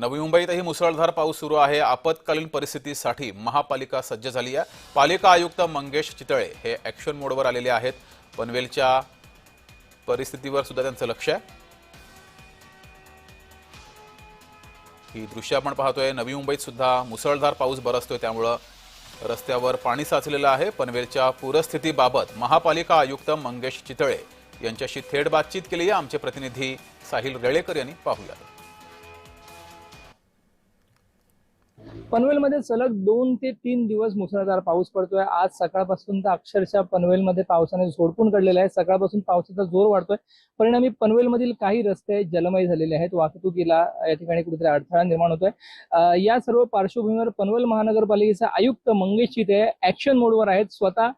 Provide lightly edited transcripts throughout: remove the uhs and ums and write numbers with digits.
नवी मुंबईतही मुसळधार पाऊस सुरू आहे। आपत्कालीन परिस्थितीसाठी महापालिका सज्ज झाली आहे। पालिका आयुक्त मंगेश चितळे हे ॲक्शन मोडवर आलेले आहेत। पनवेलच्या परिस्थितीवर सुद्धा त्यांचं लक्ष आहे। ही दृश्य आपण पाहतोय। नवी मुंबईत सुद्धा मुसळधार पाऊस बरसतोय, त्यामुळे रस्त्यावर पाणी साचलेलं आहे। पनवेलच्या पूरस्थितीबाबत महापालिका आयुक्त मंगेश चितळे यांच्याशी थेट बातचीत केली आहे। आमचे प्रतिनिधी साहिल रेळेकर यांनी पाहूया। पनवेलमध्ये सलग 2 ते 3 दिवस मुसळधार पाऊस पडतोय। आज सकाळपासून तर अक्षरशः पनवेलमध्ये पावसाने झोडपून काढलेला आहे। सकाळपासून पावसाचा जोर वाढतोय। परिणामी पनवेलमधील काही रस्ते जलमय झालेले आहेत। वाहतुकीला या ठिकाणी कुठेतरी अडथळा निर्माण होतोय। या सर्व पार्श्वभूमीवर पनवेल महानगरपालिकेचे आयुक्त मंगेश चितळे ॲक्शन मोडवर आहेत। स्वतः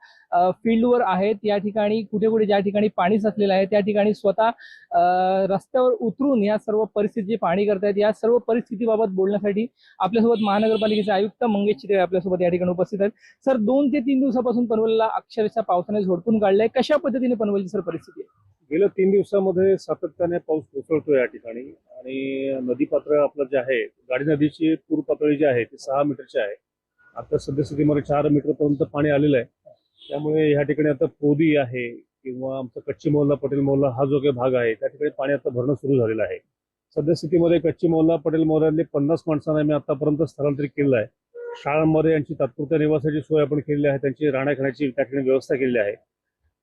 फील्डवर आहेत। या ठिकाणी कुठे कुठे ज्या ठिकाणी पाणी साचलेलं आहे त्या ठिकाणी स्वतः रस्त्यावर उतरून या सर्व परिस्थितीची पाहणी करतायत। या सर्व परिस्थितीबाबत बोलण्यासाठी आपल्यासोबत महानगरपालिकेचे आयुक्त मंगेश चितळे आपल्यासोबत या ठिकाणी उपस्थित आहेत। सर, 2 ते 3 दिवसापासून पनवेलला अक्षरशः पावसाने झोडपून काढलंय। कशा पद्धतीने पनवेलची सर परिस्थिती आहे? गेल्या 3 दिवसामध्ये सातत्याने पाऊस कोसळतो या ठिकाणी आणि नदीपात्र आपलं जे आहे, गाडी नदीची पूर पातळी जी आहे ती 6 मीटरची आहे। आता सद्यस्थितीमध्ये 4 मीटरपर्यंत पाणी आलेलं आहे। त्यामुळे या ठिकाणी आता पोदी आहे किंवा आमचा कच्ची मोहल्ला पटेल मोहल्ला हा जो काही भाग आहे त्या ठिकाणी पाणी आता भरणं सुरू झालेलं आहे। सद्यस्थितीमध्ये कच्ची मोहल्ला पटेल मोहल्ल्यातले 50 माणसांना मी आतापर्यंत स्थलांतरित केलं आहे। शाळांमध्ये यांची तात्पुरत्या निवासाची सोय आपण केलेली आहे। त्यांची राहण्याखाण्याची त्या ठिकाणी व्यवस्था केलेली आहे।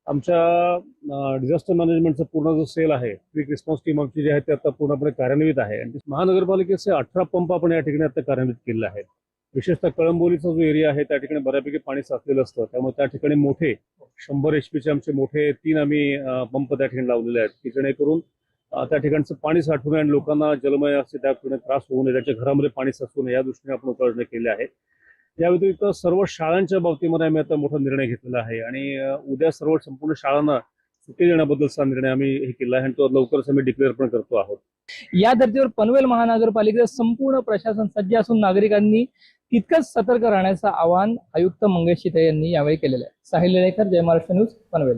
आमच्या डिझास्टर मॅनेजमेंटचा पूर्ण जो सेल आहे, क्विक रिस्पॉन्स टीम आमची जी आहे ती आता पूर्णपणे कार्यान्वित आहे आणि महानगरपालिकेचे 18 पंप आपण या ठिकाणी आता कार्यान्वित केलेले आहेत। विशेषतः कळंबोलीचा जो एरिया आहे त्या ठिकाणी बऱ्यापैकी पाणी साचलेलं असतं, त्यामुळे त्या ठिकाणी मोठे 100 HP चे आमचे मोठे 3 आम्ही पंप त्या ठिकाणी लावलेले आहेत की जेणेकरून त्या ठिकाणचं पाणी साठवून आणि लोकांना जलमय असे त्या ठिकाणी त्रास होऊ नये, त्यांच्या घरामध्ये पाणी साचू नये या दृष्टीने आपण उपाययोजना केल्या आहेत। या व्यतिरिक्त सर्व शाळांच्या बाबतीमध्ये आम्ही आता मोठा निर्णय घेतलेला आहे आणि उद्या सर्व संपूर्ण शाळांना सुट्टी देण्याबद्दलचा निर्णय आम्ही हे केला आहे आणि तो लवकरच आम्ही डिक्लेअर पण करतो आहोत। या धर्तीवर पनवेल महानगरपालिकेचं संपूर्ण प्रशासन सज्ज असून नागरिकांनी तितकंच सतर्क राहण्याचं आवाहन आयुक्त मंगेश चितळे यांनी यावेळी केलेलं आहे। साहिल रेळेकर, जय महाराष्ट्र न्यूज, पनवेल।